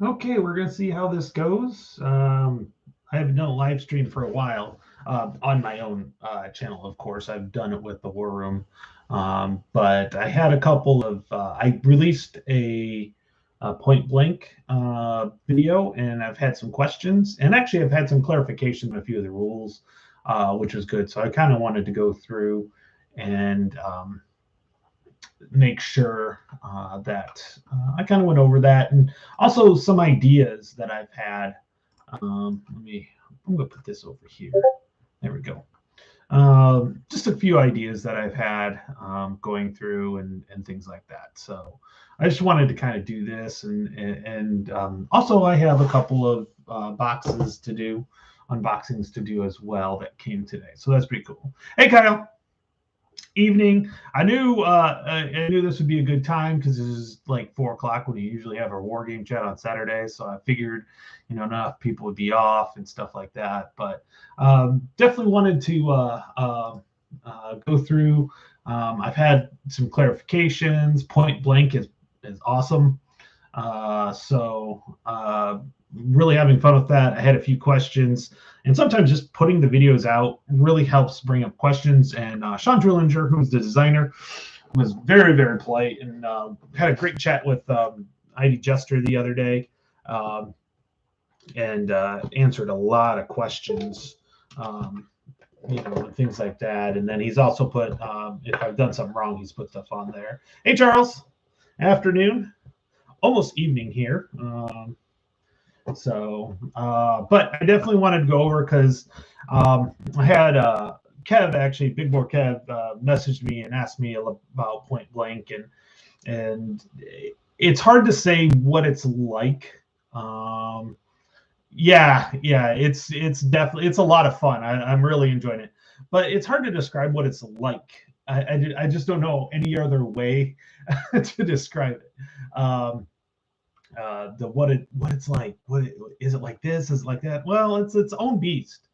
Okay, we're gonna see how this goes. I haven't done a live stream for a while on my own channel. Of course, I've done it with the War Room, but I had a couple of. I released a point blank video, and I've had some questions, and actually, I've had some clarification on a few of the rules, which was good. So I kind of wanted to go through and make sure that I kind of went over that, and also some ideas that I've had. I'm going to put this over here. There we go. Just a few ideas that I've had going through and things like that. So I just wanted to kind of do this, and also I have a couple of boxes to do, unboxings to do as well that came today. So that's pretty cool. Hey, Kyle. Evening. I knew this would be a good time because this is like 4 o'clock when you usually have our war game chat on Saturday. So I figured, enough people would be off and stuff like that. But definitely wanted to go through. I've had some clarifications. Point blank is awesome. So really having fun with that. I had a few questions, and sometimes just putting the videos out really helps bring up questions. And Sean Drillinger, who's the designer, was very, very polite and had a great chat with Ivy Jester the other day, and answered a lot of questions. And things like that. And then he's also put, if I've done something wrong, he's put stuff on there. Hey, Charles. Afternoon. Almost evening here. But I definitely wanted to go over because I had Kev, actually, Big Boy Kev, messaged me and asked me about Point Blank, and it's hard to say what it's like. It's definitely, it's a lot of fun. I'm really enjoying it, but it's hard to describe what it's like. I just don't know any other way to describe it. What it's like. Is it like this? Is it like that? Well, it's its own beast.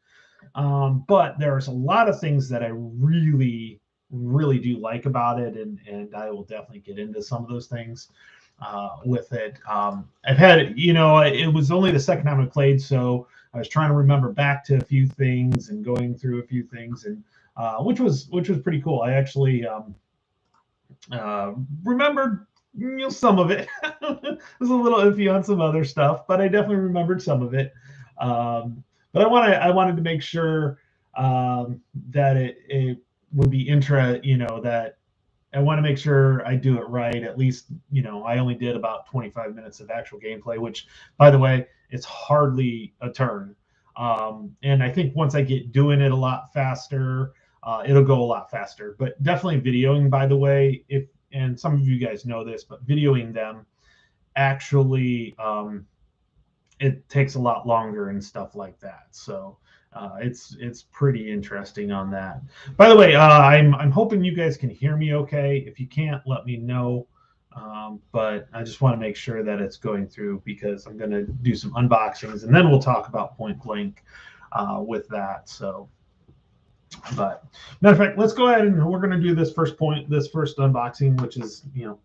But there's a lot of things that I really, really do like about it, and I will definitely get into some of those things with it. I've had it was only the second time I played, so I was trying to remember back to a few things and going through a few things, and which was pretty cool. I actually remembered some of it. It was a little iffy on some other stuff, but I definitely remembered some of it. But I wanted to make sure that it would be that I want to make sure I do it right. At least, I only did about 25 minutes of actual gameplay, which, by the way, it's hardly a turn. And I think once I get doing it a lot faster, it'll go a lot faster. But definitely videoing, by the way, and some of you guys know this, but videoing them actually it takes a lot longer and stuff like that. So it's pretty interesting on that. By the way, I'm hoping you guys can hear me okay. If you can't, let me know. But I just want to make sure that it's going through because I'm going to do some unboxings and then we'll talk about Point Blank with that. So, but matter of fact, let's go ahead and we're going to do this first unboxing, which is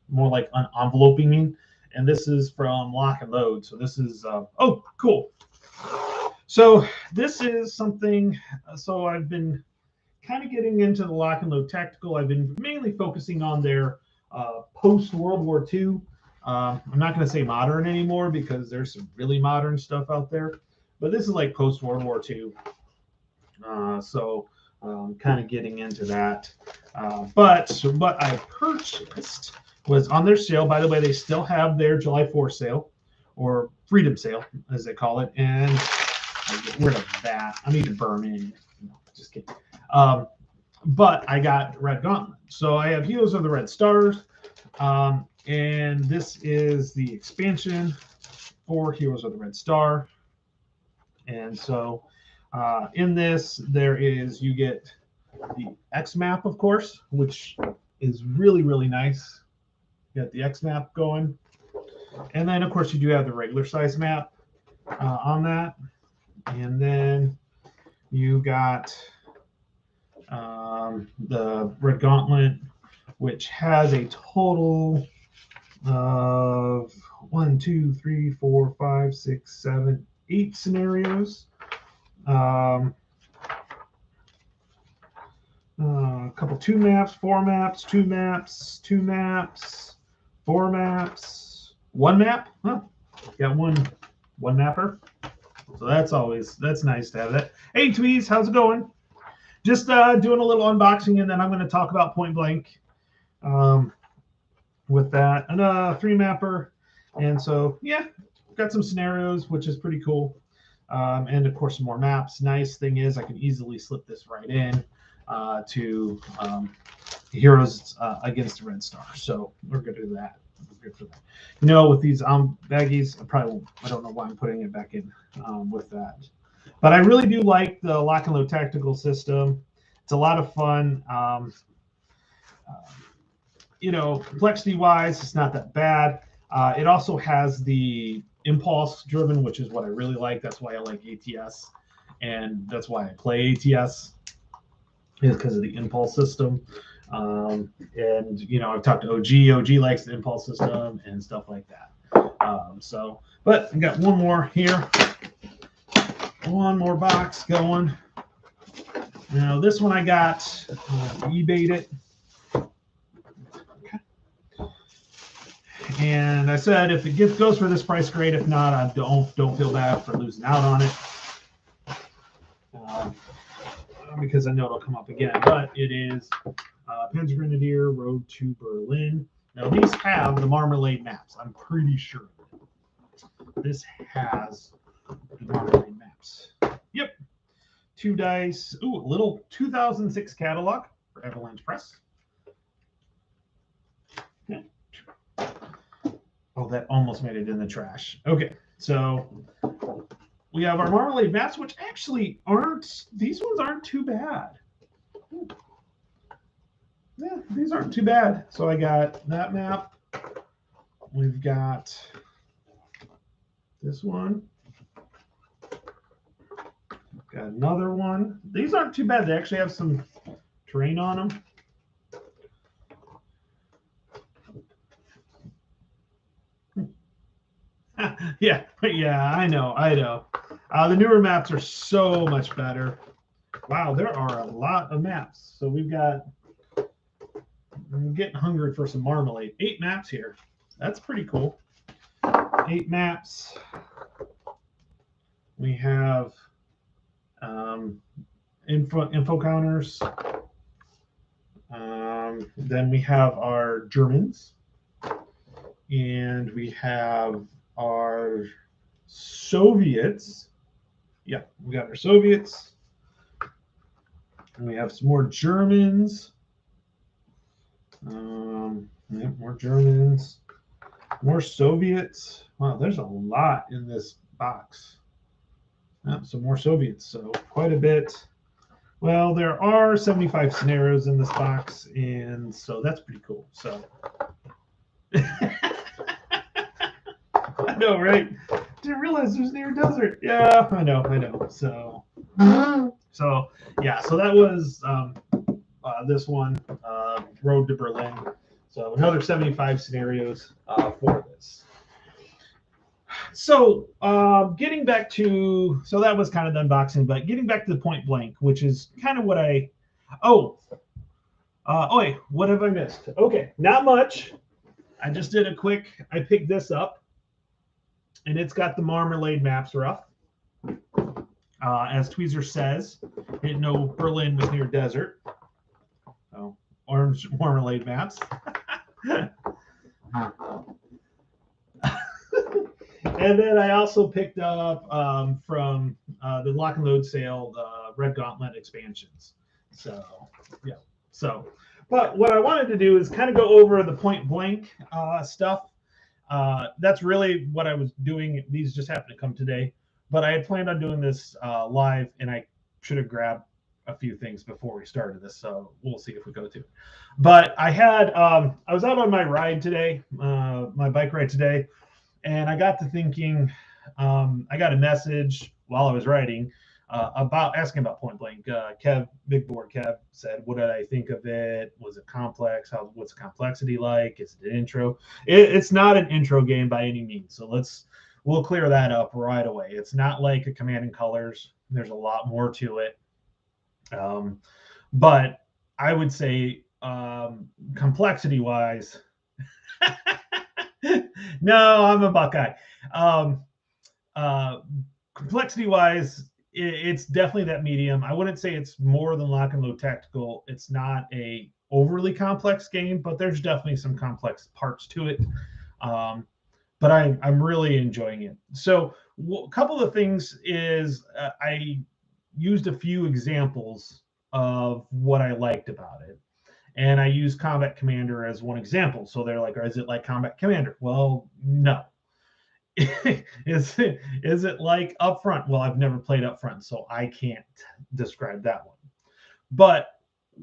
more like enveloping, and this is from Lock and Load. So this is oh, cool. So this is something. So I've been kind of getting into the Lock and Load Tactical. I've been mainly focusing on their post World War II. I'm not going to say modern anymore because there's some really modern stuff out there, but this is like post World War II. So kind of getting into that. But what I purchased was on their sale. By the way, they still have their July 4th sale or Freedom Sale, as they call it. And I get rid of that. I need to burn in. No, just kidding. But I got Red Gauntlet. So I have Heroes of the Red Stars. And this is the expansion for Heroes of the Red Star. And so in this, you get the X map, of course, which is really, really nice. You got the X map going. And then, of course, you do have the regular size map on that. And then you got the Red Gauntlet, which has a total of 1, 2, 3, 4, 5, 6, 7, 8 scenarios. A couple 2 maps, 4 maps, 2 maps, 2 maps, 4 maps, 1 map. Huh. Got one mapper. So that's nice to have that. Hey Tweez, how's it going? Just doing a little unboxing, and then I'm going to talk about Point Blank with that. And a 3 mapper. And so, yeah, got some scenarios, which is pretty cool. And of course, some more maps. Nice thing is I can easily slip this right in to Heroes Against the Red Star. So we're good to do that. Good for that. You know, with these baggies, I don't know why I'm putting it back in with that. But I really do like the lock and load tactical system. It's a lot of fun. You know, complexity wise, it's not that bad. It also has the impulse driven, which is what I really like. That's why I like ATS, and that's why I play ATS, is because of the impulse system. And you know, I've talked to OG. OG likes the impulse system and stuff like that. But I got one more here. One more box going. Now this one I got eBayed it. Okay. And I said if it goes for this price, great. If not, I don't feel bad for losing out on it. Because I know it'll come up again. But it is Panzer Grenadier Road to Berlin. Now these have the Marmalade maps. I'm pretty sure this has the Marmalade maps. Yep. 2 dice. Ooh, a little 2006 catalog for Avalanche Press. Okay. Oh, that almost made it in the trash. Okay, so we have our Marmalade maps, which actually these ones aren't too bad. Yeah, these aren't too bad. So I got that map. We've got this one. Got another one. These aren't too bad. They actually have some terrain on them. yeah, I know. The newer maps are so much better. Wow, there are a lot of maps. So I'm getting hungry for some Marmalade. 8 maps here. That's pretty cool. 8 maps. We have info counters. Then we have our Germans. And we have our Soviets. Yeah, we got our Soviets. And we have some more Germans. Yeah, more Germans. More Soviets. Wow, there's a lot in this box. Some more Soviets, so quite a bit. Well, there are 75 scenarios in this box, and so that's pretty cool. So I know, right? Didn't realize there's near desert. Yeah, I know. So yeah, so that was this one, Road to Berlin. So another 75 scenarios for this. So getting back to, so that was kind of the unboxing, but getting back to the Point Blank, which is kind of what wait, what have I missed? Okay, not much. I just did I picked this up, and it's got the Marmalade maps rough. As Tweezer says, didn't know Berlin was near desert. So, orange Marmalade maps. And then I also picked up from the Lock and Load sale, the Red Gauntlet expansions. So, yeah. So, but what I wanted to do is kind of go over the Point Blank stuff. That's really what I was doing. These just happened to come today. But I had planned on doing this live, and I should have grabbed a few things before we started this. So we'll see if we go to it. But I had, I was out on my ride today, my bike ride today, and I got to thinking, I got a message while I was riding about asking about Point Blank. Kev, Big Board Kev said, "What did I think of it? Was it complex? What's the complexity like? Is it an intro? It's not an intro game by any means. So we'll clear that up right away. It's not like a Command and Colors. There's a lot more to it. But I would say complexity wise, no, I'm a Buckeye. Complexity wise, it's definitely that medium. I wouldn't say it's more than Lock and Load Tactical. It's not a overly complex game, but there's definitely some complex parts to it. But I'm really enjoying it. So a couple of things is I used a few examples of what I liked about it. And I use Combat Commander as one example. So they're like, is it like Combat Commander? Well, no. is it like Upfront? Well, I've never played Upfront, so I can't describe that one. But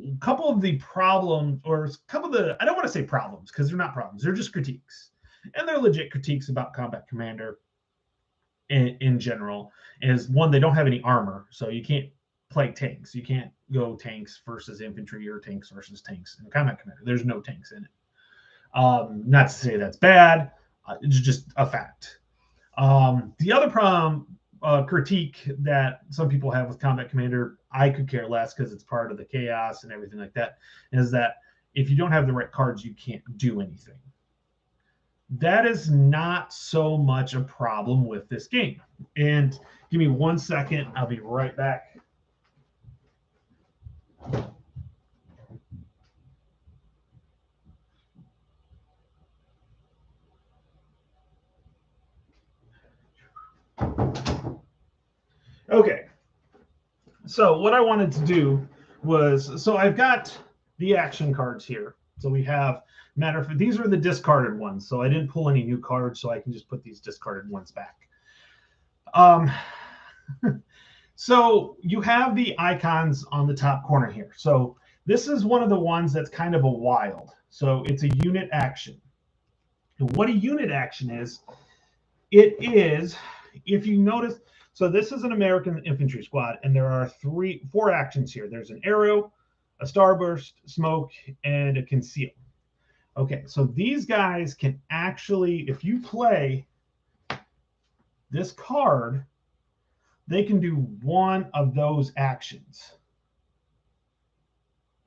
a couple of the problems, or a couple of the, I don't want to say problems because they're not problems, they're just critiques. And they're legit critiques about Combat Commander in general. Is one, they don't have any armor, so you can't play tanks. You can't go tanks versus infantry or tanks versus tanks in Combat Commander. There's no tanks in it. Not to say that's bad. It's just a fact. The other problem, critique that some people have with Combat Commander, I could care less because it's part of the chaos and everything like that, is that if you don't have the right cards, you can't do anything. That is not so much a problem with this game. And give me 1 second. I'll be right back. Okay. So what I wanted to do was, so I've got the action cards here. So we have, matter of fact, these are the discarded ones. So I didn't pull any new cards, so I can just put these discarded ones back. So you have the icons on the top corner here. So this is one of the ones that's kind of a wild. So it's a unit action. And what a unit action is, it is, if you notice, so this is an American infantry squad, and there are 4 actions here. There's an arrow, a starburst, smoke, and a conceal. Okay, so these guys can actually, if you play this card, they can do one of those actions.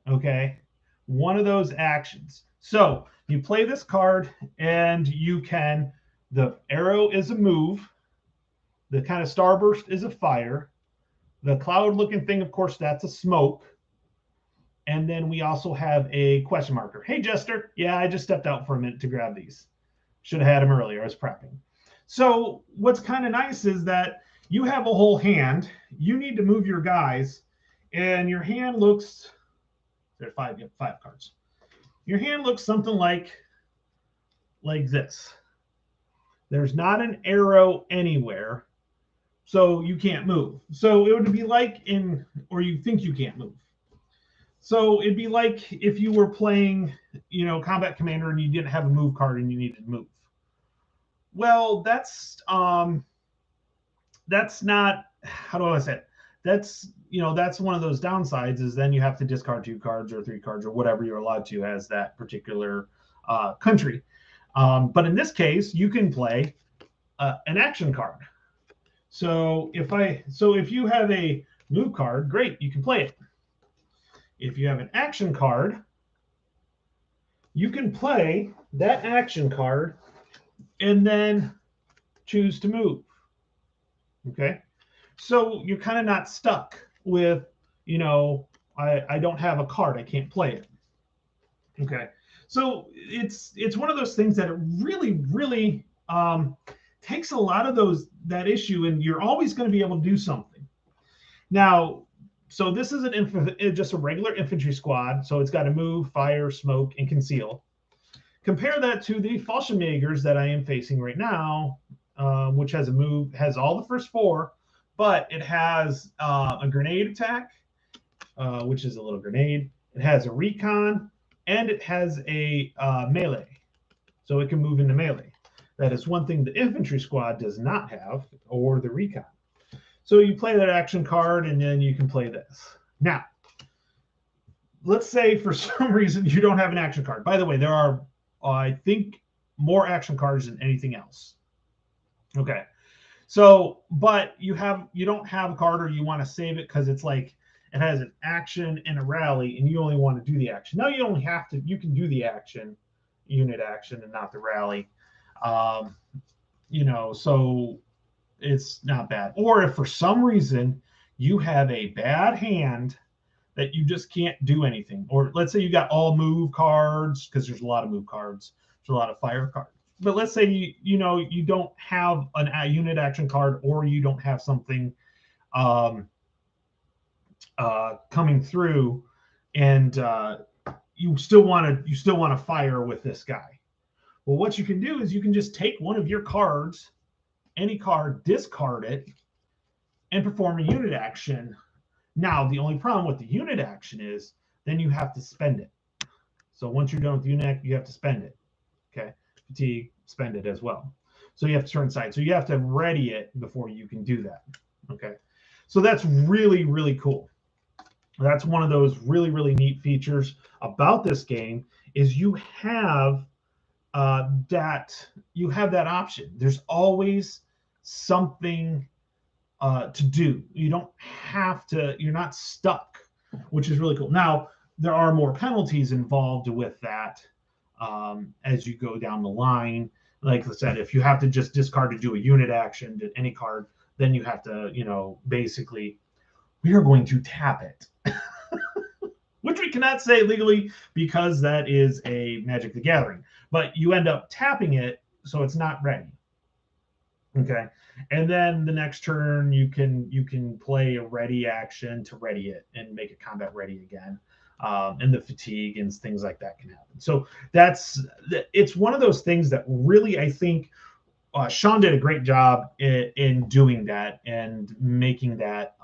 Okay, one of those actions. So you play this card, and you can, the arrow is a move, the kind of starburst is a fire, the cloud looking thing, of course, that's a smoke. And then we also have a question marker. Hey, Jester. Yeah, I just stepped out for a minute to grab these. Should have had them earlier. I was prepping. So what's kind of nice is that you have a whole hand. You need to move your guys, and your hand looks, there's 5 cards. Your hand looks something like this. There's not an arrow anywhere, so you can't move. So it would be like or you think you can't move. So it'd be like if you were playing, Combat Commander and you didn't have a move card and you needed to move. Well, that's not, how do I say it? That's one of those downsides, is then you have to discard 2 cards or 3 cards or whatever you're allowed to as that particular country. But in this case, you can play an action card. So if you have a move card, great, you can play it. If you have an action card, you can play that action card and then choose to move. Okay, so you're kind of not stuck with, I don't have a card, I can't play it. Okay, so it's one of those things that it really takes a lot of that issue, and you're always going to be able to do something. Now, so this is just a regular infantry squad, so it's got to move, fire, smoke, and conceal. Compare that to the Fallschirmjägers that I am facing right now, which has all the first 4, but it has a grenade attack, which is a little grenade. It has a recon, and it has a melee, so it can move into melee. That is one thing the infantry squad does not have, or the recon. So you play that action card, and then you can play this. Now, let's say for some reason you don't have an action card. By the way, there are, I think, more action cards than anything else. Okay. So, but you don't have a card, or you want to save it because it's like it has an action and a rally, and you only want to do the action. No, you only have to. You can do the action, unit action, and not the rally. Um, so it's not bad. Or if for some reason you have a bad hand that you just can't do anything, or let's say you got all move cards, because there's a lot of move cards, there's a lot of fire cards. But let's say you don't have a unit action card, or you don't have something coming through, and you still want to fire with this guy. Well, what you can do is you can just take one of your cards, any card, discard it, and perform a unit action. Now, the only problem with the unit action is then you have to spend it. So once you're done with the unit, you have to spend it. Okay, fatigue, spend it as well. So you have to turn aside. So you have to ready it before you can do that. Okay, so that's really, really cool. That's one of those really, really neat features about this game is you have that option. There's always something to do. You don't have to. You're not stuck, which is really cool. Now there are more penalties involved with that as you go down the line. Like I said, if you have to just discard to do a unit action to any card, then you have to, basically, we are going to tap it. Which we cannot say legally because that is a Magic the Gathering. But you end up tapping it, so it's not ready. Okay. And then the next turn you can play a ready action to ready it and make it combat ready again. And the fatigue and things like that can happen. So it's one of those things that really, I think, Sean did a great job in doing that and making that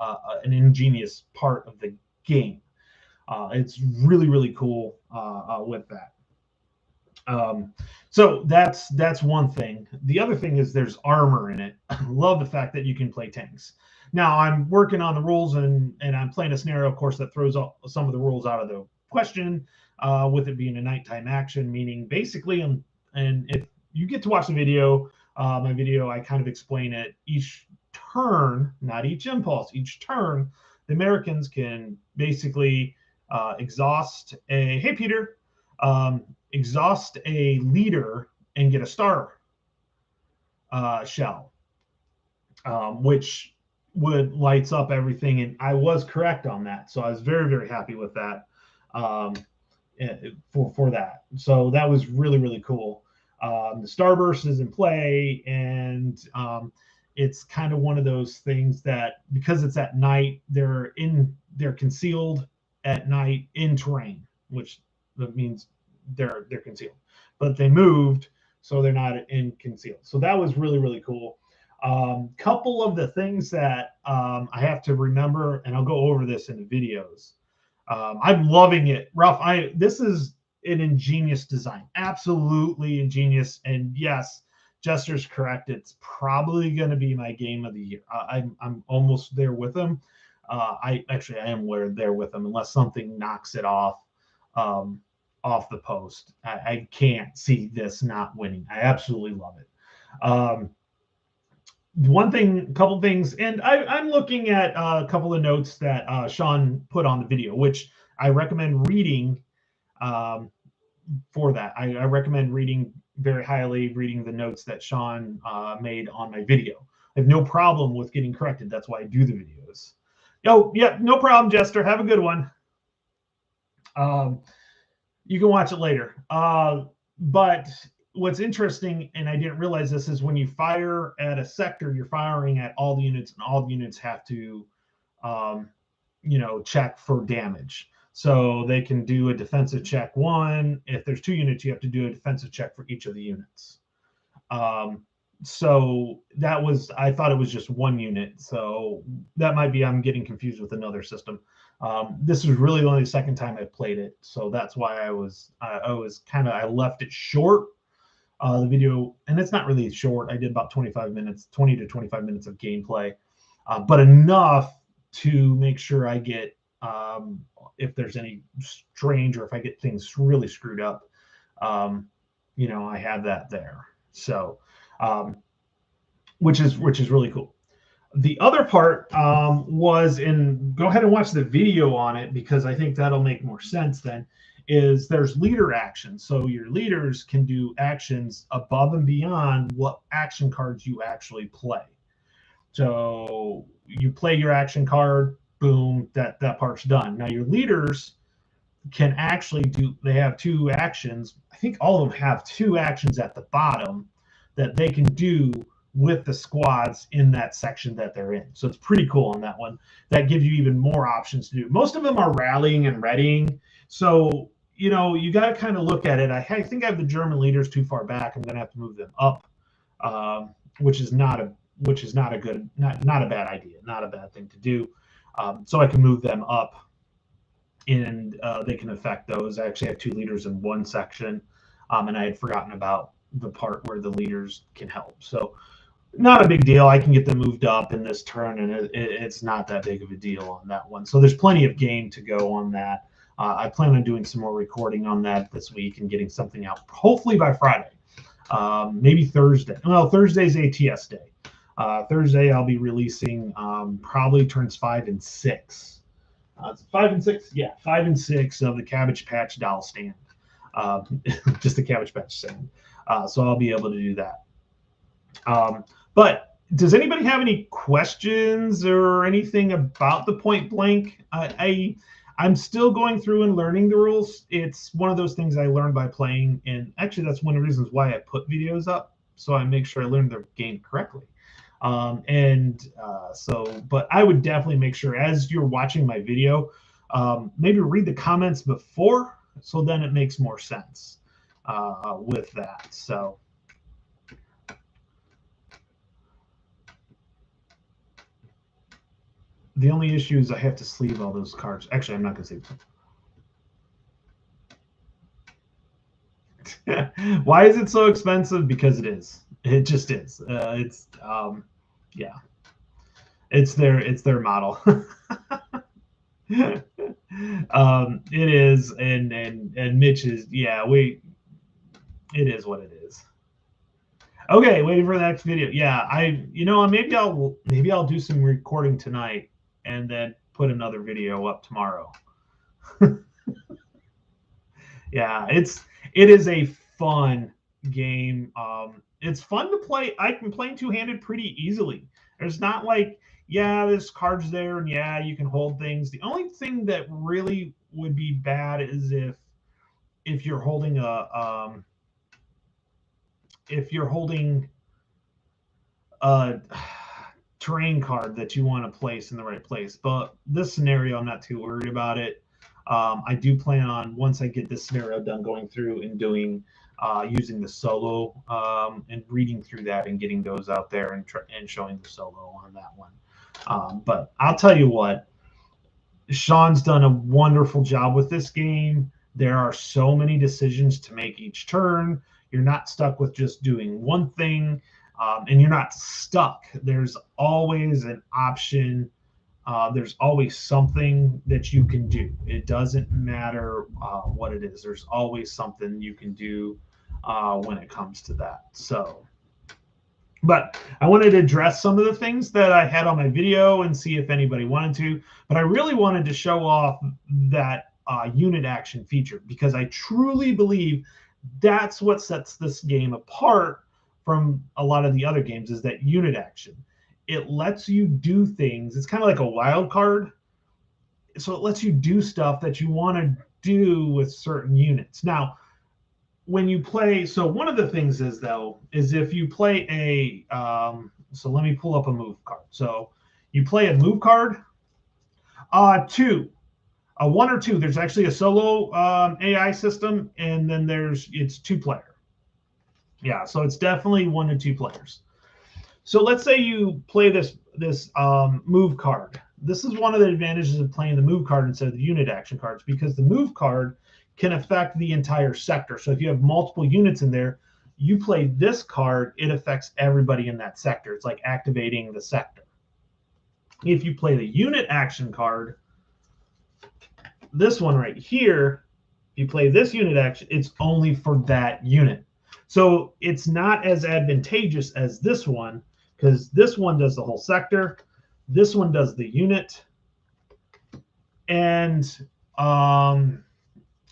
an ingenious part of the game. It's really, really cool with that. So that's one thing. The other thing is there's armor in it. Love the fact that you can play tanks. Now I'm working on the rules and I'm playing a scenario, of course, that throws some of the rules out of the question, with it being a nighttime action, meaning basically, and if you get to watch the video, my video, I kind of explain it. Each turn, not each impulse, each turn, the Americans can basically exhaust hey Peter, exhaust a leader and get a star shell, which would lights up everything. And I was correct on that. So I was very, very happy with that for that. So that was really, really cool. The starburst is in play, and it's kind of one of those things that because it's at night, they're concealed at night in terrain, which means they're concealed, but they moved, so they're not in concealed. So that was really, really cool. Couple of the things that I have to remember, and I'll go over this in the videos. I'm loving it, Ralph. This is an ingenious design, absolutely ingenious. And yes, Jester's correct. It's probably going to be my game of the year. I'm almost there with him. I am there with him, unless something knocks it off the post. I can't see this not winning. I absolutely love it. Couple things, and I'm looking at a couple of notes that Sean put on the video, which I recommend reading for that. I recommend reading very highly, reading the notes that Sean made on my video. I have no problem with getting corrected. That's why I do the videos. Oh, yeah, no problem, Jester. Have a good one. You can watch it later. But what's interesting, and I didn't realize this, is when you fire at a sector, you're firing at all the units, and all the units have to, check for damage. So they can do a defensive check one. If there's 2 units, you have to do a defensive check for each of the units. So I thought it was just 1 unit. So that might be, I'm getting confused with another system. This is really only the second time I played it. So that's why I left it short, the video, and it's not really short. I did about 20 to 25 minutes of gameplay. but enough to make sure I get, if there's any strange or if I get things really screwed up, I have that there. So, which is really cool. The other part was go ahead and watch the video on it, because I think that'll make more sense then, is there's leader actions. So your leaders can do actions above and beyond what action cards you actually play. So you play your action card, boom, that part's done. Now your leaders can actually they have 2 actions. I think all of them have 2 actions at the bottom that they can do with the squads in that section that they're in. So it's pretty cool on that one. That gives you even more options to do. Most of them are rallying and readying. So, you got to kind of look at it. I think I have the German leaders too far back. I'm going to have to move them up, which is not a bad idea, not a bad thing to do. So I can move them up, and they can affect those. I actually have 2 leaders in one section, and I had forgotten about the part where the leaders can help. So not a big deal. I can get them moved up in this turn, and it's not that big of a deal on that one. So there's plenty of game to go on that. I plan on doing some more recording on that this week and getting something out, hopefully by Friday, maybe Thursday. Well, Thursday's ATS day. Thursday I'll be releasing probably turns 5 and 6. 5 and 6, yeah, 5 and 6 of the Cabbage Patch doll stand, just the Cabbage Patch stand. So I'll be able to do that. But does anybody have any questions or anything about the Point Blank? I'm still going through and learning the rules. It's one of those things I learned by playing, and actually that's one of the reasons why I put videos up, so I make sure I learn the game correctly. But I would definitely make sure, as you're watching my video, maybe read the comments before, so then it makes more sense with that. So the only issue is I have to sleeve all those cards. Actually, I'm not going to sleeve them. Why is it so expensive? Because it is. It just is. Yeah. It's their model. It is, and Mitch is, yeah, it is what it is. Okay, waiting for the next video. Yeah, maybe I'll do some recording tonight and then put another video up tomorrow. Yeah, it is a fun game. It's fun to play. I can play two-handed pretty easily. There's not like, yeah, there's cards there, and yeah, you can hold things. The only thing that really would be bad is if you're holding a terrain card that you want to place in the right place. But this scenario, I'm not too worried about it. I do plan on, once I get this scenario done, going through and doing using the solo and reading through that and getting those out there and showing the solo on that one. But I'll tell you what, Sean's done a wonderful job with this game. There are so many decisions to make each turn. You're not stuck with just doing one thing, and you're not stuck. There's always an option. There's always something that you can do. It doesn't matter what it is. There's always something you can do when it comes to that. So, but I wanted to address some of the things that I had on my video and see if anybody wanted to. But I really wanted to show off that unit action feature, because I truly believe that's what sets this game apart from a lot of the other games, is that unit action. It lets you do things. It's kind of like a wild card. So it lets you do stuff that you want to do with certain units. Now, when you play, so one of the things is, though, is if you play so let me pull up a move card. So you play a move card, 2, a 1 or 2. There's actually a solo AI system, and then it's 2-player. Yeah, so it's definitely 1 to 2 players. So let's say you play this move card. This is one of the advantages of playing the move card instead of the unit action cards, because the move card can affect the entire sector. So if you have multiple units in there, you play this card, it affects everybody in that sector. It's like activating the sector. If you play the unit action card, this one right here, you play this unit action, it's only for that unit. So it's not as advantageous as this one, because this one does the whole sector, this one does the unit. And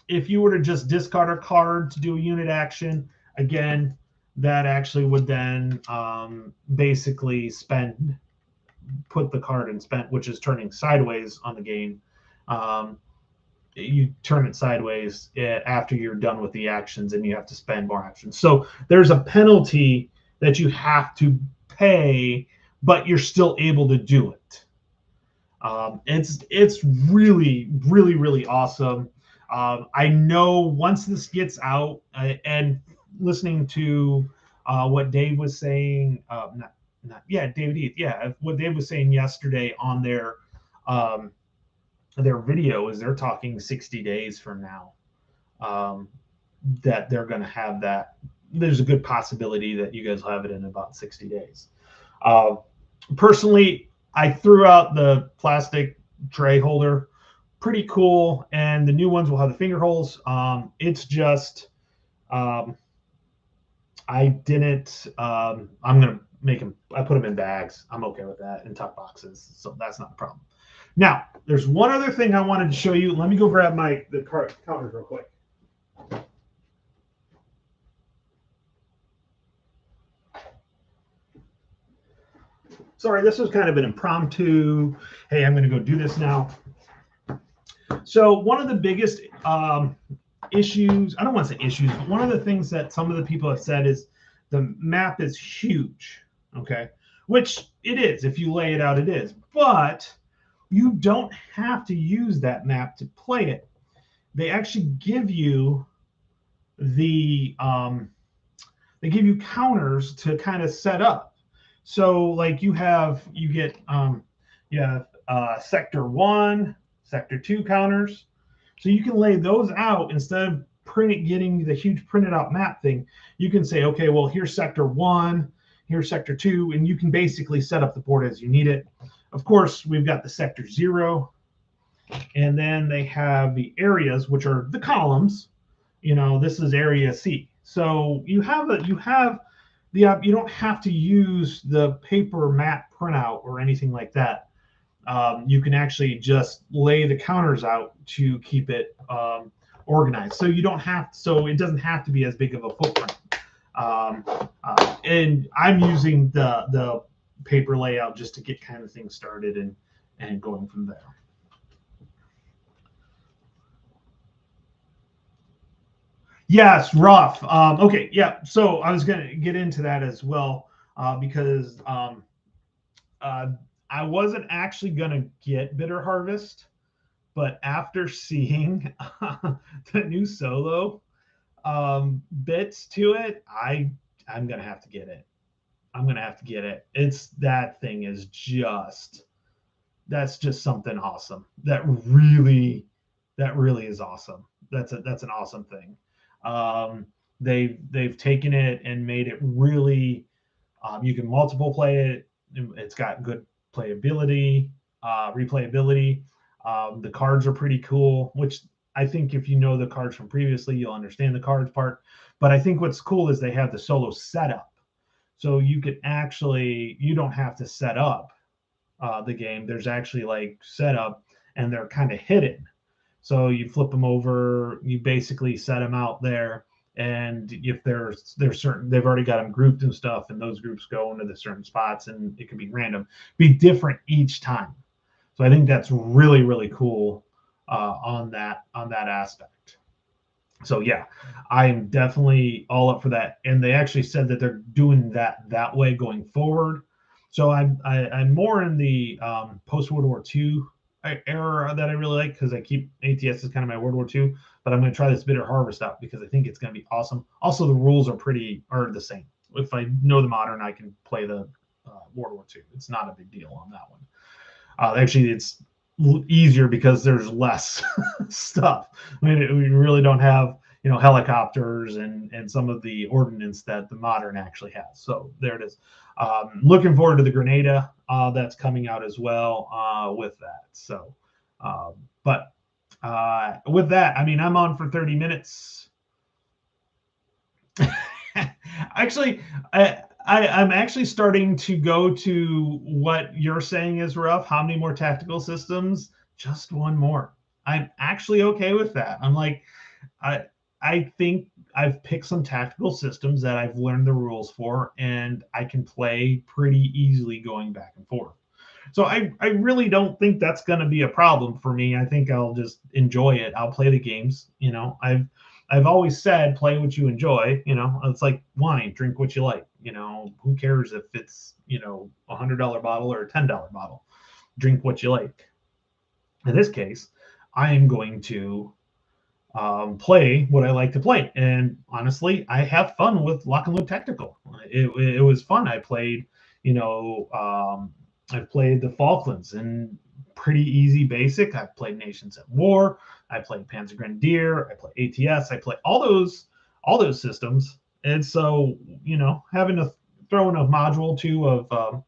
if you were to just discard a card to do a unit action, again, that actually would then basically put the card in spent, which is turning sideways on the game. You turn it sideways after you're done with the actions, and you have to spend more actions. So there's a penalty that you have to pay, but you're still able to do it. It's really, really, really awesome. I know once this gets out, and listening to what Dave was saying, David Heath, what Dave was saying yesterday on their video is they're talking 60 days from now that they're going to have that. There's a good possibility that you guys will have it in about 60 days. Personally, I threw out the plastic tray holder. Pretty cool. And the new ones will have the finger holes. It's just, I didn't, I'm going to make them, I put them in bags. I'm okay with that, in tuck boxes. So that's not a problem. Now, there's one other thing I wanted to show you. Let me go grab the counters real quick. Sorry, this was kind of an impromptu, hey, I'm going to go do this now. So one of the biggest issues, I don't want to say issues, but one of the things that some of the people have said is the map is huge, okay? Which it is. If you lay it out, it is. But you don't have to use that map to play it. They actually give you they give you counters to kind of set up. So like you get sector 1, sector 2 counters. So you can lay those out instead of getting the huge printed out map thing. You can say, okay, well, here's sector 1, here's sector 2, and you can basically set up the board as you need it. Of course, we've got the sector 0, and then they have the areas, which are the columns. This is area C. So you don't have to use the paper map printout or anything like that. You can actually just lay the counters out to keep it organized. So it doesn't have to be as big of a footprint. And I'm using the paper layout just to get kind of things started and going from there. Yes, rough. Okay, yeah. So I was going to get into that as well because I wasn't actually going to get Bitter Harvest, but after seeing the new solo bits to it, I'm going to have to get it. I'm going to have to get it. That thing is that's just something awesome. That really is awesome. That's an awesome thing. They've taken it and made it really, you can multiple play it. It's got good playability, replayability. The cards are pretty cool, which I think if you know the cards from previously, you'll understand the cards part. But I think what's cool is they have the solo setup. So you don't have to set up the game. There's actually like setup, and they're kind of hidden. So you flip them over, you basically set them out there, and if they're certain, they've already got them grouped and stuff, and those groups go into the certain spots, and it can be random, be different each time. So I think that's really, really cool on that aspect. So yeah, I am definitely all up for that. And they actually said that they're doing that way going forward. So I'm more in the post World War II era that I really like, because I keep ATS is kind of my World War II, but I'm going to try this Bitter Harvest out because I think it's going to be awesome. Also, the rules are the same. If I know the modern, I can play the World War II. It's not a big deal on that one. Actually, it's easier because there's less stuff. I mean, we really don't have, helicopters and some of the ordnance that the modern actually has. So there it is. Looking forward to the Grenada that's coming out as well with that. So, but with that, I mean, I'm on for 30 minutes. Actually, I'm actually starting to go to what you're saying is rough. How many more tactical systems? Just one more. I'm actually okay with that. I'm like, I think I've picked some tactical systems that I've learned the rules for, and I can play pretty easily going back and forth. So I really don't think that's going to be a problem for me. I think I'll just enjoy it. I'll play the games. I've always said play what you enjoy. It's like wine, drink what you like. Who cares if it's $100 bottle or a $10 bottle? Drink what you like. In this case, I am going to play what I like to play. And honestly, I have fun with Lock and Load Tactical. It was fun. I played, I played the Falklands and pretty easy basic. I've played Nations at War. I played Panzer Grenadier. I played ATS. I play all those systems. And so, having to throw in a module too of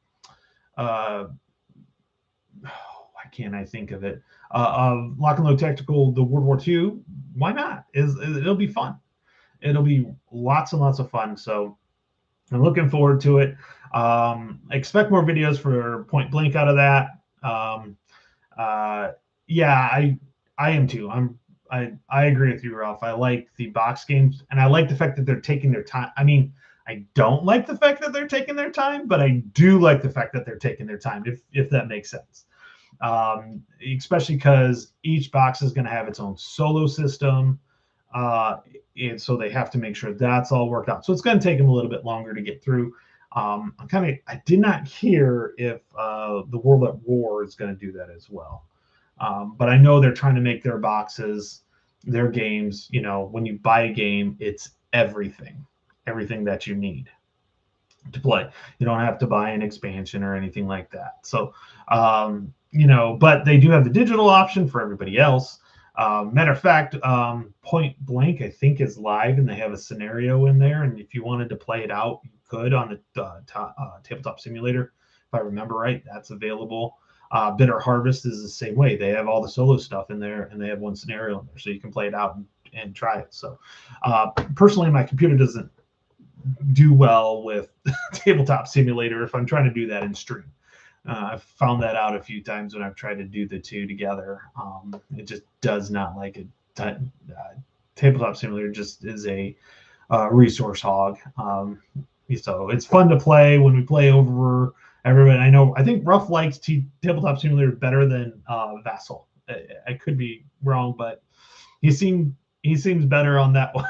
why can't I think of it? Lock and Load Tactical, the World War II. Why not? It'll be fun. It'll be lots and lots of fun. So I'm looking forward to it. Expect more videos for Point Blank out of that. Yeah, I am too. I agree with you, Ralph. I like the box games, and I like the fact that they're taking their time. I mean, I don't like the fact that they're taking their time, but I do like the fact that they're taking their time, if that makes sense. Especially because each box is going to have its own solo system, and so they have to make sure that's all worked out. So it's going to take them a little bit longer to get through. I did not hear if the World at War is going to do that as well. But I know they're trying to make their boxes, their games, when you buy a game, it's everything that you need to play. You don't have to buy an expansion or anything like that. So, but they do have the digital option for everybody else. Matter of fact, Point Blank, I think, is live, and they have a scenario in there. And if you wanted to play it out, you could on the Tabletop Simulator. If I remember right, that's available. Bitter Harvest is the same way. They have all the solo stuff in there, and they have one scenario in there, so you can play it out and try it. So, personally, my computer doesn't do well with Tabletop Simulator if I'm trying to do that in stream. I've found that out a few times when I've tried to do the two together. It just does not like it. Tabletop Simulator just is a resource hog. So it's fun to play when we play over everybody. I think Ruff likes Tabletop Simulator better than Vassal. I could be wrong, but he seems better on that one.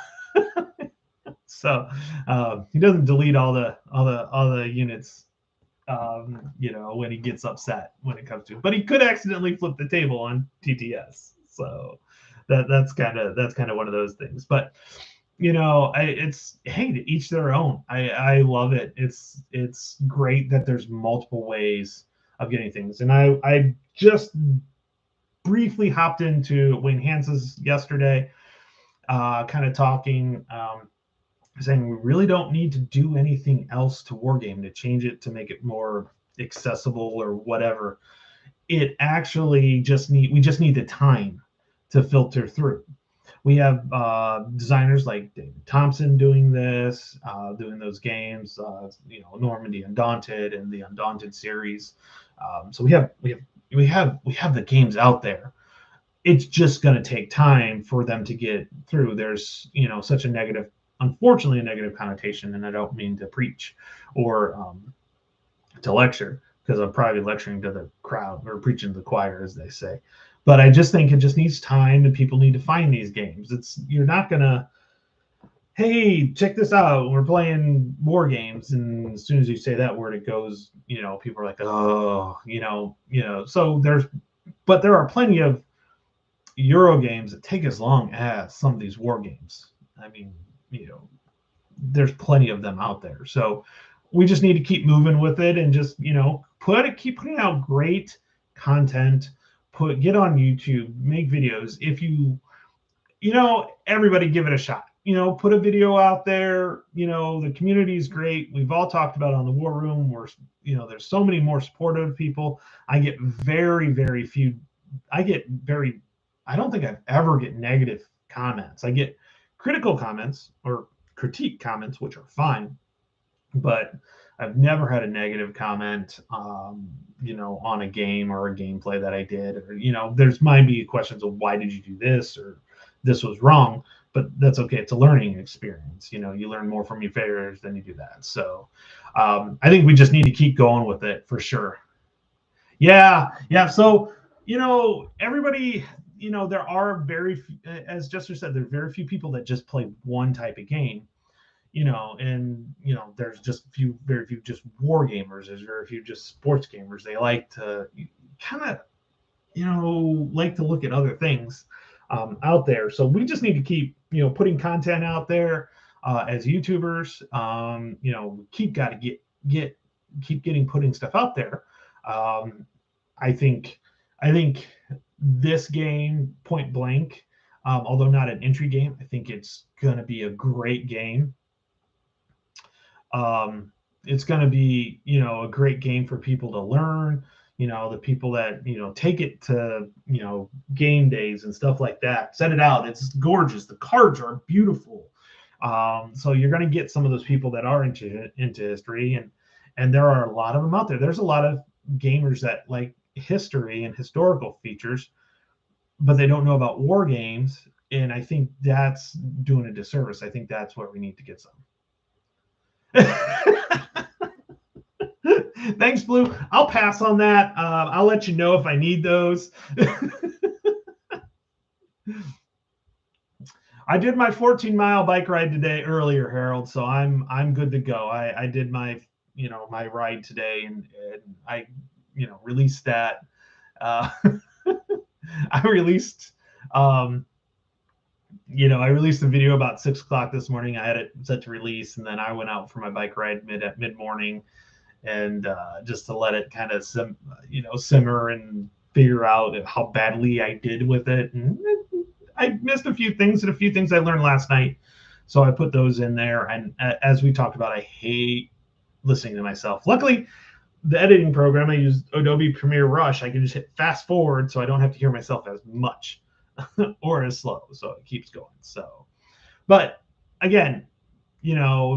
So he doesn't delete all the units, when he gets upset when it comes to it. But he could accidentally flip the table on TTS. So that's kind of one of those things. But it's to each their own. I love it. It's great that there's multiple ways of getting things. And I just briefly hopped into Wayne Hans's yesterday, kind of talking. Saying we really don't need to do anything else to Wargame to change it to make it more accessible or whatever. It actually we just need the time to filter through. We have designers like David Thompson doing this, doing those games, Normandy Undaunted and the Undaunted series. So we have the games out there. It's just going to take time for them to get through. There's such unfortunately a negative connotation, and I don't mean to preach or to lecture, because I'm probably lecturing to the crowd or preaching to the choir, as they say. But I just think it just needs time, and people need to find these games. You're not gonna, hey, check this out, we're playing war games, and as soon as you say that word, it goes, people are like, oh, So there are plenty of Euro games that take as long as some of these war games. I mean, there's plenty of them out there. So we just need to keep moving with it and just, keep putting out great content, get on YouTube, make videos. everybody give it a shot. Put a video out there. The community is great. We've all talked about it on the War Room. There's so many more supportive people. I get very, very few. I get very. I don't think I've ever get negative comments. I get critical comments or critique comments, which are fine, but I've never had a negative comment, on a game or a gameplay that I did, or there's might be questions of why did you do this or this was wrong, but that's okay. It's a learning experience. You learn more from your failures than you do that. So I think we just need to keep going with it for sure. Yeah, yeah. So everybody, there are as Jester said, there are very few people that just play one type of game. And there's just very few just war gamers. There's very few just sports gamers. They like to kind of, like to look at other things out there. So we just need to keep, putting content out there as YouTubers. Keep got to keep putting stuff out there. I think this game, Point Blank, although not an entry game, I think it's gonna be a great game. It's going to be, a great game for people to learn, the people that, take it to, game days and stuff like that. Set it out. It's gorgeous. The cards are beautiful. So you're going to get some of those people that are into history, and there are a lot of them out there. There's a lot of gamers that like history and historical features, but they don't know about war games. And I think that's doing a disservice. I think that's where we need to get some. Thanks, Blue. I'll pass on that. I'll let you know if I need those. I did my 14-mile bike ride today earlier, Harold, so I'm good to go. I did my my ride today, and I released that. I released I released the video about 6:00 this morning. I had it set to release, and then I went out for my bike ride mid morning, and just to let it kind of simmer and figure out how badly I did with it. And I missed a few things and a few things I learned last night, so I put those in there. And as we talked about, I hate listening to myself. Luckily, the editing program I use, Adobe Premiere Rush, I can just hit fast forward, so I don't have to hear myself as much. Or as slow, so it keeps going. So, but again,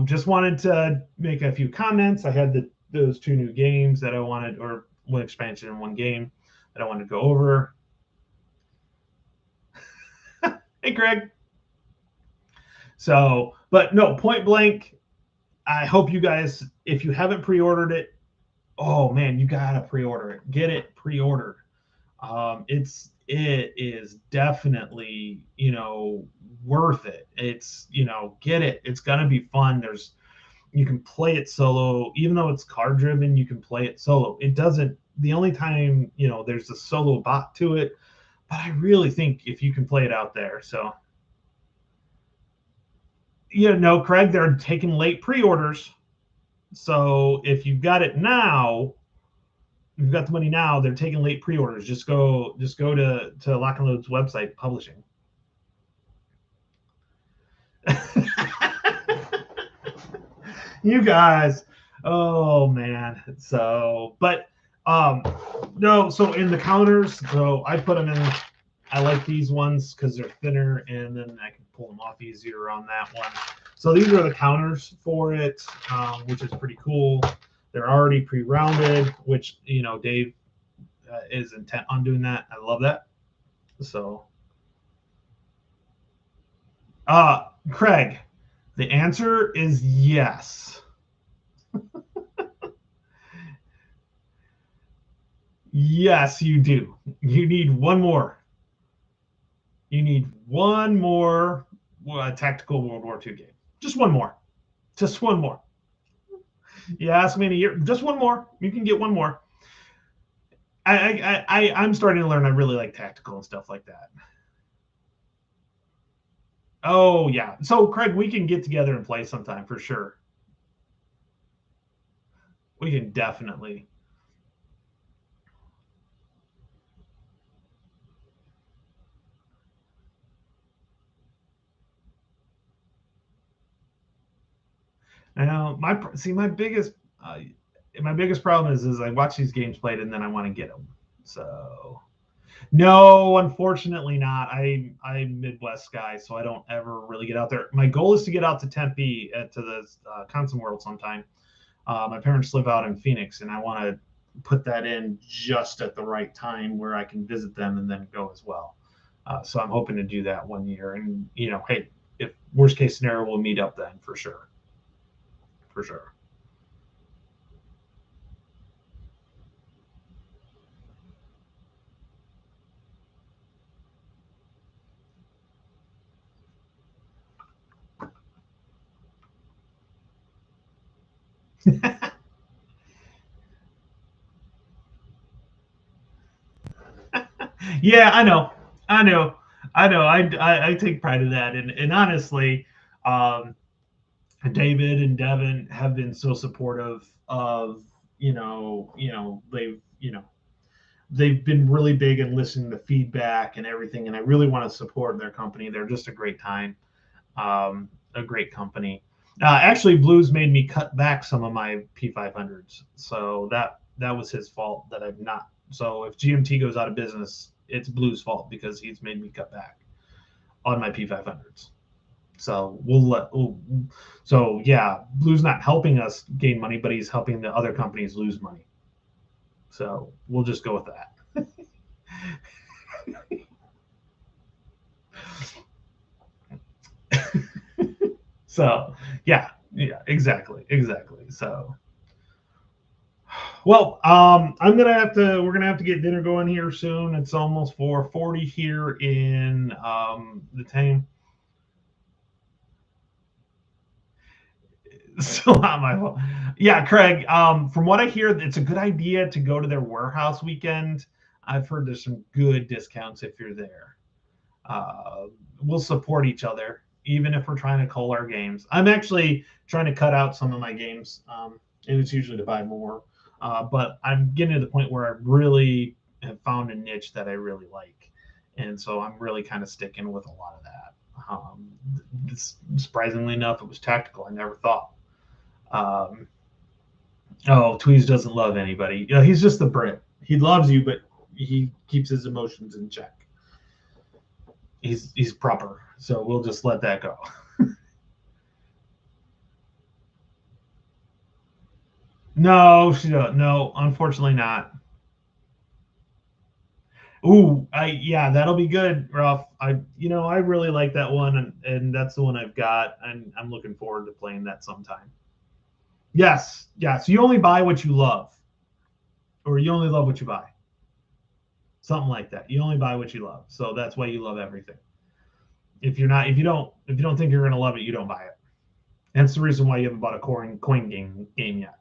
just wanted to make a few comments. I had those 2 new games that I wanted, or one expansion and one game that I wanted to go over. Hey, Greg. So, but no, Point Blank. I hope you guys, if you haven't pre-ordered it, oh man, you gotta pre-order it. Get it pre-ordered. It is definitely, worth it. It's, get it. It's gonna be fun. You can play it solo, even though it's card driven, you can play it solo. The only time, there's a solo bot to it, but I really think if you can play it out there. So, Craig, they're taking late pre-orders. So if you've got it now, you've got the money now, they're taking late pre-orders. Just go to Lock and Load's website, publishing. You guys, oh man. So, but no, so in the counters, so I put them in. I like these ones because they're thinner, and then I can pull them off easier on that one. So these are the counters for it, which is pretty cool. They're already pre-rounded, which Dave is intent on doing that. I love that. So, Craig, the answer is yes. Yes, you do. You need one more. You need one more tactical World War II game. Just one more. Just one more. You ask me in a year. Just one more. You can get one more. I'm starting to learn. I really like tactical and stuff like that. Oh yeah. So Craig, we can get together and play sometime for sure. We can definitely. I know my biggest problem is I watch these games played and then I want to get them. So no, unfortunately not. I'm Midwest guy, so I don't ever really get out there. My goal is to get out to Tempe to the Consum World sometime. My parents live out in Phoenix, and I want to put that in just at the right time where I can visit them and then go as well. So I'm hoping to do that one year. And hey, if worst case scenario, we'll meet up then for sure, for sure. Yeah, I know, I know, I know. I take pride in that, and honestly, um, David and Devin have been so supportive of they've been really big in listening to feedback and everything, and I really want to support their company. They're just a great time, a great company. Actually, Blues made me cut back some of my P500s, so that was his fault that I've not. So if GMT goes out of business, it's Blues' fault because he's made me cut back on my P500s. So so yeah, Blue's not helping us gain money, but he's helping the other companies lose money. So we'll just go with that. So yeah, exactly. So well, we're gonna have to get dinner going here soon. It's almost 4:40 here in the time. Still not my fault. Yeah, Craig. From what I hear, it's a good idea to go to their warehouse weekend. I've heard there's some good discounts if you're there. Uh, we'll support each other, even if we're trying to cull our games. I'm actually trying to cut out some of my games, and it's usually to buy more. But I'm getting to the point where I really have found a niche that I really like, and so I'm really kind of sticking with a lot of that. Surprisingly enough, it was tactical. I never thought. Um, oh, Tweez doesn't love anybody. He's just the Brit. He loves you, but he keeps his emotions in check. He's proper. So we'll just let that go. No, she don't. No, unfortunately not. Ooh, yeah, that'll be good, Ruff. I really like that one, and that's the one I've got, and I'm looking forward to playing that sometime. Yes, yes. You only buy what you love, or you only love what you buy. Something like that. You only buy what you love, so that's why you love everything. If you don't think you're gonna love it, you don't buy it. That's the reason why you haven't bought a coin game yet.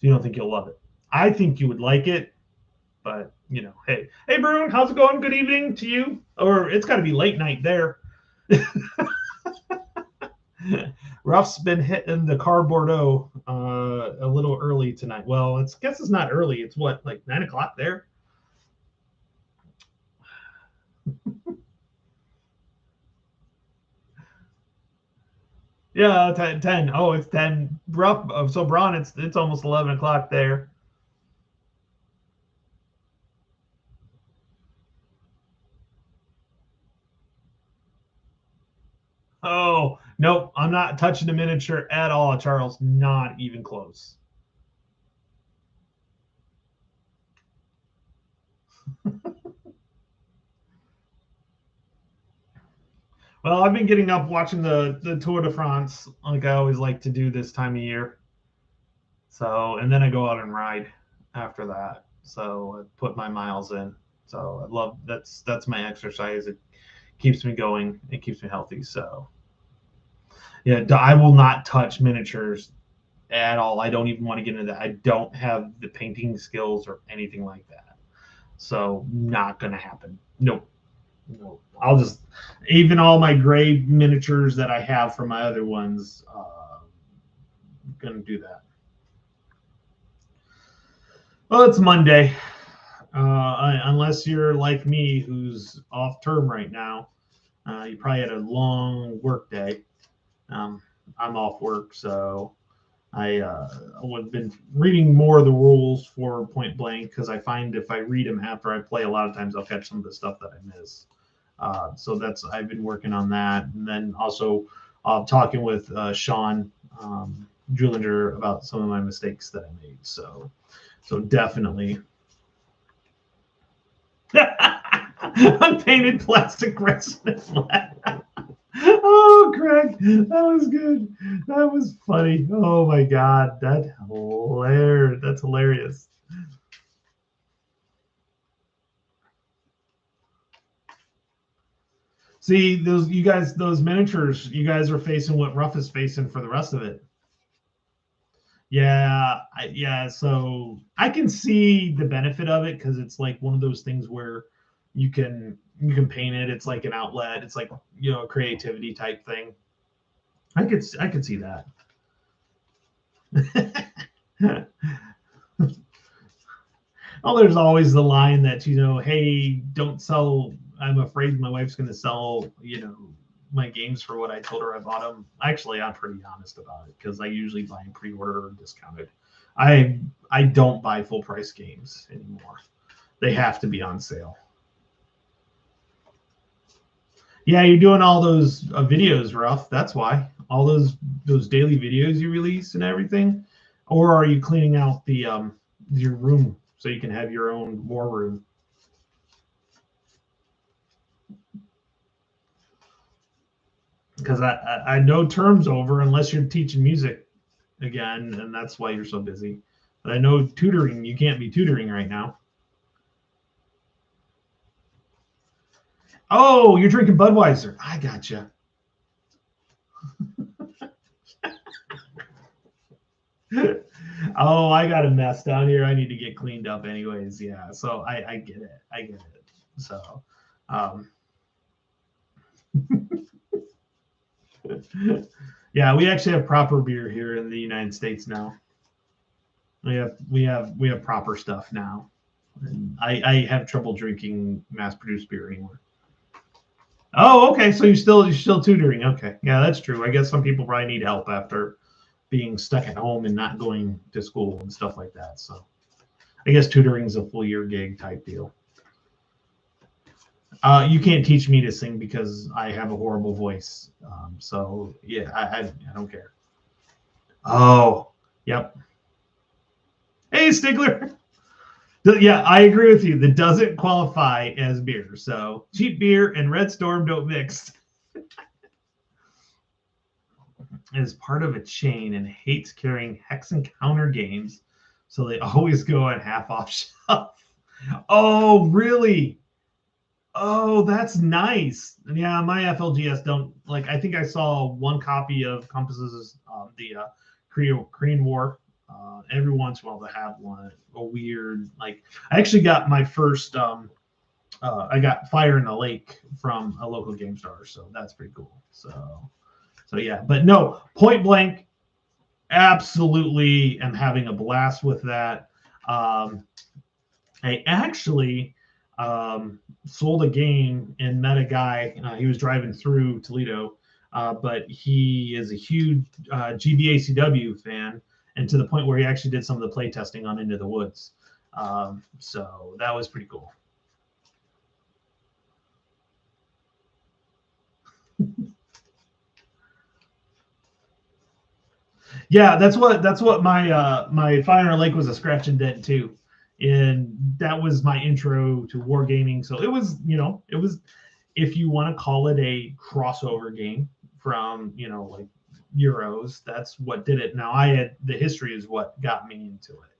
So you don't think you'll love it. I think you would like it, but hey, Bruin, how's it going? Good evening to you. Or it's got to be late night there. Ruff's been hitting the car Bordeaux a little early tonight. Well, I guess it's not early. It's what, like 9 o'clock there? Yeah, 10. Oh, it's 10. Ruff. So Braun, it's almost 11 o'clock there. Oh, nope. I'm not touching the miniature at all, Charles. Not even close. Well, I've been getting up watching the Tour de France like I always like to do this time of year. So, and then I go out and ride after that. So I put my miles in. So I love that's my exercise. It keeps me going. It keeps me healthy. So yeah, I will not touch miniatures at all. I don't even want to get into that. I don't have the painting skills or anything like that. So not gonna happen. Nope. No, I'll just even all my gray miniatures that I have from my other ones. Gonna do that. Well, it's Monday. Unless you're like me, who's off term right now, you probably had a long work day. Um, I'm off work, so I've been reading more of the rules for Point Blank because I find if I read them after I play, a lot of times I'll catch some of the stuff that I miss. So that's I've been working on that, and then also talking with Sean Julinger about some of my mistakes that I made. So definitely. Unpainted plastic resin flat. Oh, Greg, that was good. That was funny. Oh my God, that's hilarious. That's hilarious. See, those miniatures, you guys are facing what Ruff is facing for the rest of it. Yeah, yeah. So I can see the benefit of it because it's like one of those things where you can paint it. It's like an outlet. It's like a creativity type thing. I could see that. Oh, there's always the line that hey, don't sell. I'm afraid my wife's going to sell my games for what I told her I bought them. Actually, I'm pretty honest about it because I usually buy in pre-order or discounted. I don't buy full price games anymore. They have to be on sale. Yeah, you're doing all those videos, Ruff. That's why all those daily videos you release and everything. Or are you cleaning out the your room so you can have your own war room? Because I know term's over unless you're teaching music again, and that's why you're so busy. But I know tutoring, you can't be tutoring right now. Oh, you're drinking Budweiser. I gotcha. Oh, I got a mess down here. I need to get cleaned up anyways. Yeah, so I get it. I get it. So, yeah, we actually have proper beer here in the United States now. We have proper stuff now. And I have trouble drinking mass produced beer anymore. Oh, okay. So you're still tutoring. Okay. Yeah, that's true. I guess some people probably need help after being stuck at home and not going to school and stuff like that. So I guess tutoring is a full year gig type deal. You can't teach me to sing because I have a horrible voice. So yeah, I don't care. Oh, yep. Hey, Stigler. Yeah, I agree with you. That doesn't qualify as beer. So cheap beer and Red Storm don't mix. Is part of a chain and hates carrying hex and counter games, so they always go on half off shelf. Oh, really? Oh, that's nice. Yeah, my FLGS don't like. I think I saw one copy of Compass's the Korean War. Every once in a while, they have one a weird like. I actually got my first. I got Fire in the Lake from a local game store, so that's pretty cool. So yeah, but no, Point Blank, absolutely am having a blast with that. I actually sold a game and met a guy. He was driving through Toledo, but he is a huge GBACW fan, and to the point where he actually did some of the play testing on Into the Woods. So that was pretty cool. Yeah, that's what my Fire Lake was, a scratch and dent too, and that was my intro to wargaming. So it was if you want to call it a crossover game from like Euros, that's what did it. Now I had the history is what got me into it.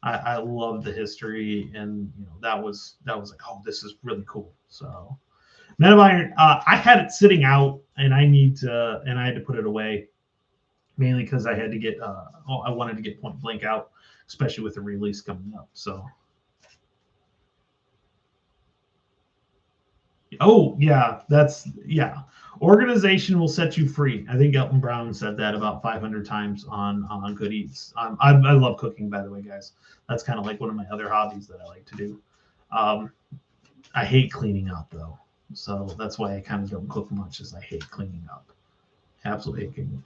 I love the history, and that was like, oh, this is really cool. So Men of Iron, I had it sitting out, and I had to put it away mainly because I had to get I wanted to get Point Blank out, especially with the release coming up. So yeah. Organization will set you free. I think Elton Brown said that about 500 times on Good Eats. I love cooking, by the way, guys. That's kind of like one of my other hobbies that I like to do. I hate cleaning up though, so that's why I kind of don't cook much. Is I hate cleaning up. Absolutely hate cleaning.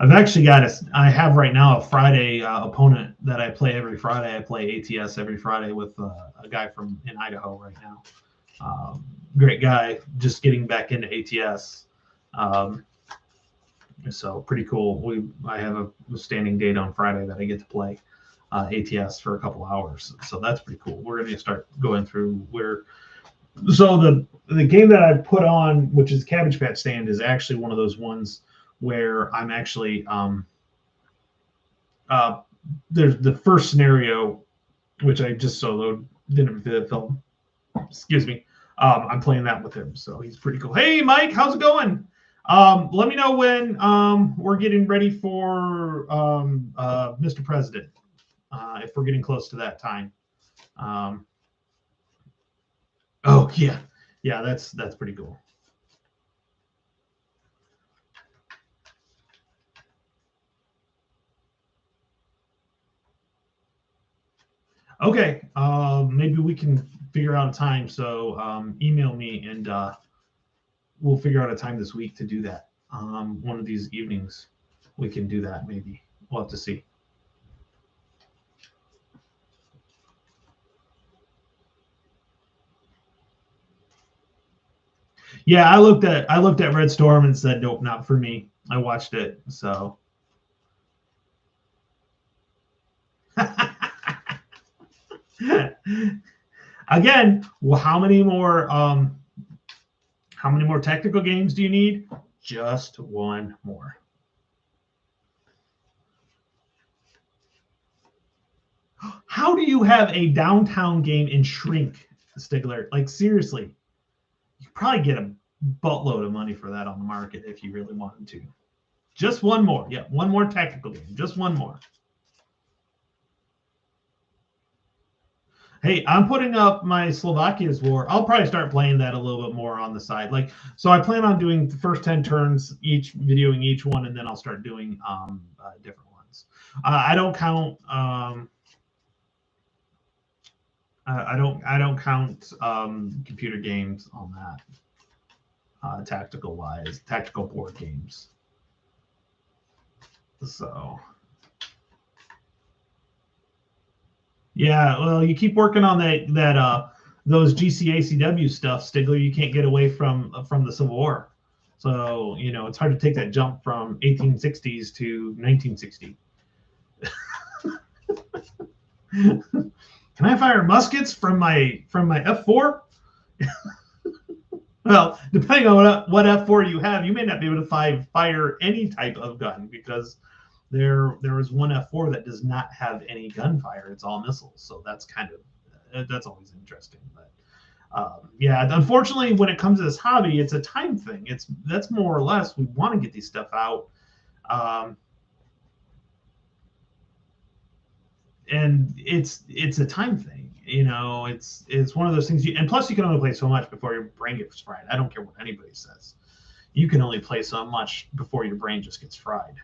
I've actually I have right now a Friday opponent that I play every Friday. I play ATS every Friday with a guy in Idaho right now. Great guy, just getting back into ATS. So pretty cool. I have a standing date on Friday that I get to play ATS for a couple hours. So that's pretty cool. We're going to start going through so the game that I put on, which is Cabbage Patch Stand, is actually one of those ones where I'm actually there's the first scenario, which I just soloed, didn't film. Excuse me. I'm playing that with him, so he's pretty cool. Hey, Mike, how's it going? Let me know when we're getting ready for Mr. President, if we're getting close to that time. Oh yeah, that's pretty cool. Okay, maybe we can figure out a time. So email me and we'll figure out a time this week to do that. One of these evenings, we can do that. Maybe we'll have to see. Yeah, I looked at Red Storm and said, nope, not for me. I watched it, so. Again, well, how many more technical games do you need? Just one more. How do you have a downtown game in Shrink, Stigler? Like, seriously, you could probably get a buttload of money for that on the market if you really wanted to. Just one more. Yeah, one more technical game. Just one more. Hey, I'm putting up my Slovakia's War. I'll probably start playing that a little bit more on the side. Like, so I plan on doing the first 10 turns, videoing each one, and then I'll start doing different ones. I don't count. I don't count computer games on that. Tactical board games. So. Yeah, well, you keep working on those GCACW stuff, Stigler. You can't get away from the Civil War, so it's hard to take that jump from 1860s to 1960. Can I fire muskets from my F4? Well, depending on what F4 you have, you may not be able to fire any type of gun because there is one F4 that does not have any gunfire. It's all missiles. So that's that's always interesting. But yeah, unfortunately, when it comes to this hobby, it's a time thing. That's more or less, we want to get these stuff out. And it's a time thing. It's one of those things. And plus, you can only play so much before your brain gets fried. I don't care what anybody says. You can only play so much before your brain just gets fried.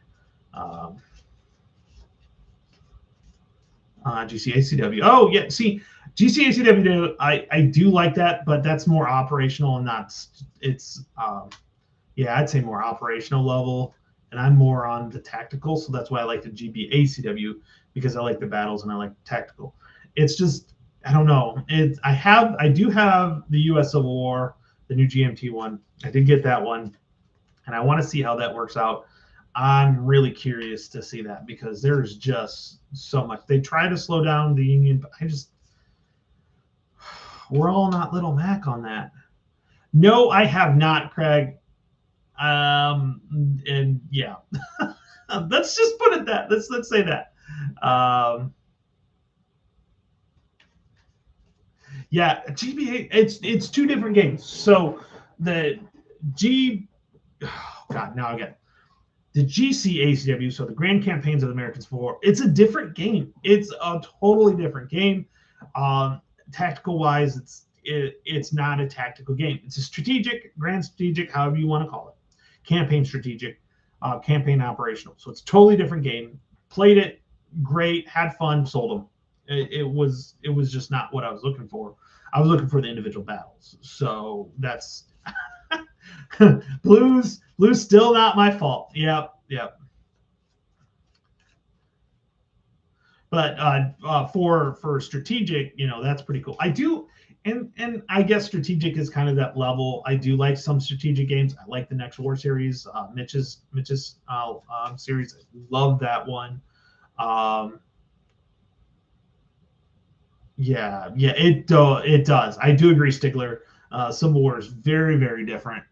GCACW. Oh yeah, see, GCACW. I do like that, but that's more operational and not. Yeah, I'd say more operational level, and I'm more on the tactical. So that's why I like the GBACW, because I like the battles and I like the tactical. It's just, I don't know. I do have the U.S. Civil War, the new GMT one. I did get that one, and I want to see how that works out. I'm really curious to see that because there's just so much. They try to slow down the Union, but we're all not Little Mac on that. No, I have not, Craig. And yeah, let's just put it that. Let's say that. Yeah, GBA. It's two different games. So the God, now I get the GCACW, so the Grand Campaigns of the American Civil War. It's a different game. It's a totally different game. Tactical wise, it's not a tactical game. It's a strategic, grand strategic, however you want to call it. Campaign strategic, campaign operational. So it's a totally different game. Played it, great, had fun, sold them. It was just not what I was looking for. I was looking for the individual battles. So that's blues still not my fault. Yep. But for strategic, that's pretty cool. I do, and I guess strategic is kind of that level. I do like some strategic games. I like the Next War series, Mitch's series. I love that one. Um, yeah, it does. I do agree, Stigler. Civil War is very, very different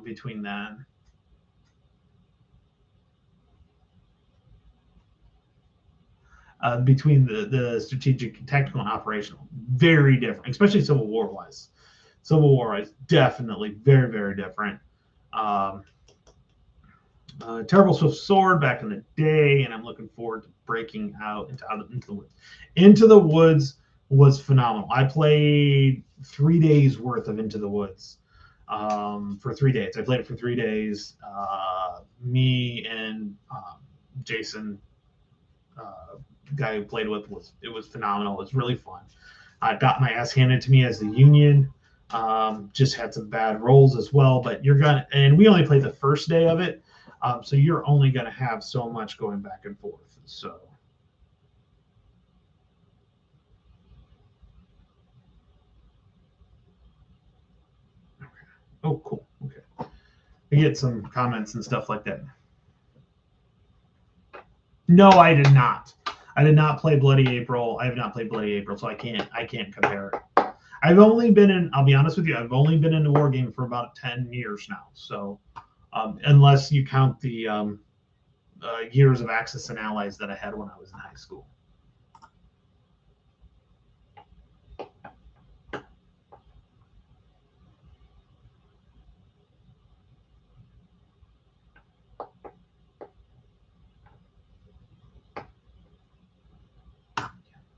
between that. Between the strategic, tactical, and operational. Very different, especially Civil War wise. Civil War is definitely very, very different. Um, Terrible Swift Sword back in the day, and I'm looking forward to breaking out into the woods. Into the Woods was phenomenal. I played 3 days worth of Into the Woods for 3 days. I played it for 3 days. Me and Jason, guy who played with, was phenomenal. It was really fun. I got my ass handed to me as the Union. Just had some bad rolls as well, but and we only played the first day of it. So you're only going to have so much going back and forth. So. Okay. Oh, cool. Okay. We get some comments and stuff like that. No, I did not. I did not play Bloody April. I have not played Bloody April, so I can't compare it. I've only been in. I'll be honest with you. I've only been in a war game for about 10 years now. So, unless you count the years of Axis and Allies that I had when I was in high school.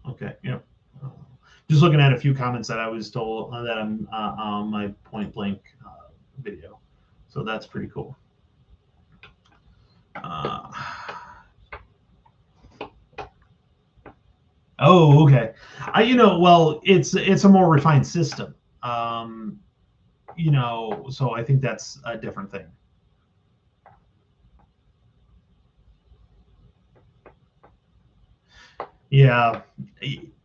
Okay. Yep. Just looking at a few comments that I was told that I'm on my point blank video, so that's pretty cool. Oh, okay. Well, it's a more refined system. So I think that's a different thing. Yeah,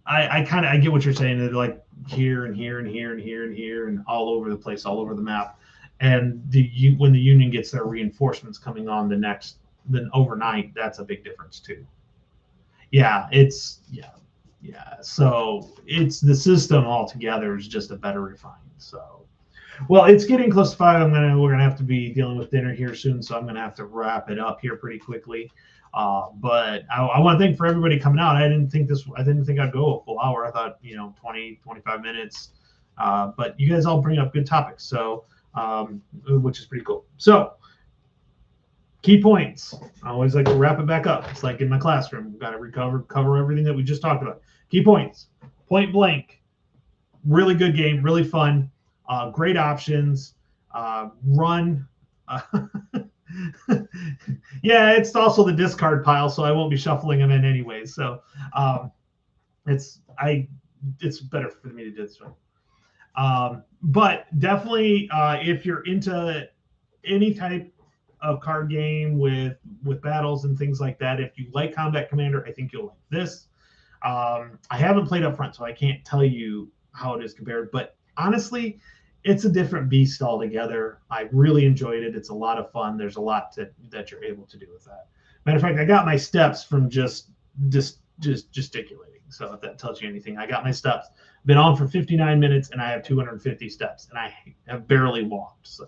I get what you're saying. They're like here and here and here and here and here and all over the place, all over the map. And when the Union gets their reinforcements coming on then overnight, that's a big difference too. Yeah, yeah. So it's the system altogether is just a better refined. So, well, it's getting close to 5. We're gonna have to be dealing with dinner here soon, so I'm gonna have to wrap it up here pretty quickly. But I want to thank for everybody coming out. I didn't think I'd go a full hour. I thought 20, 25 minutes. But you guys all bring up good topics, so which is pretty cool. So key points. I always like to wrap it back up. It's like in my classroom. We've got to cover everything that we just talked about. Key points. Point blank. Really good game. Really fun. Great options. Run. Yeah, it's also the discard pile, so I won't be shuffling them in anyway. So it's better for me to do this one. But definitely, if you're into any type of card game with battles and things like that, if you like Combat Commander, I think you'll like this. I haven't played up front, so I can't tell you how it is compared. But honestly, it's a different beast altogether. I really enjoyed it. It's a lot of fun. There's a lot that you're able to do with that. Matter of fact, I got my steps from just gesticulating. So if that tells you anything, I got my steps. Been on for 59 minutes, and I have 250 steps, and I have barely walked. So.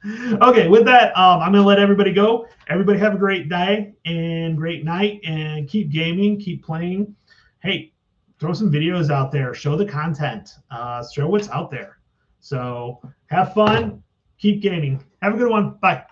Okay, with that, I'm going to let everybody go. Everybody have a great day and great night, and keep gaming, keep playing. Hey, throw some videos out there. Show the content. Show what's out there. So have fun. Keep gaming. Have a good one. Bye.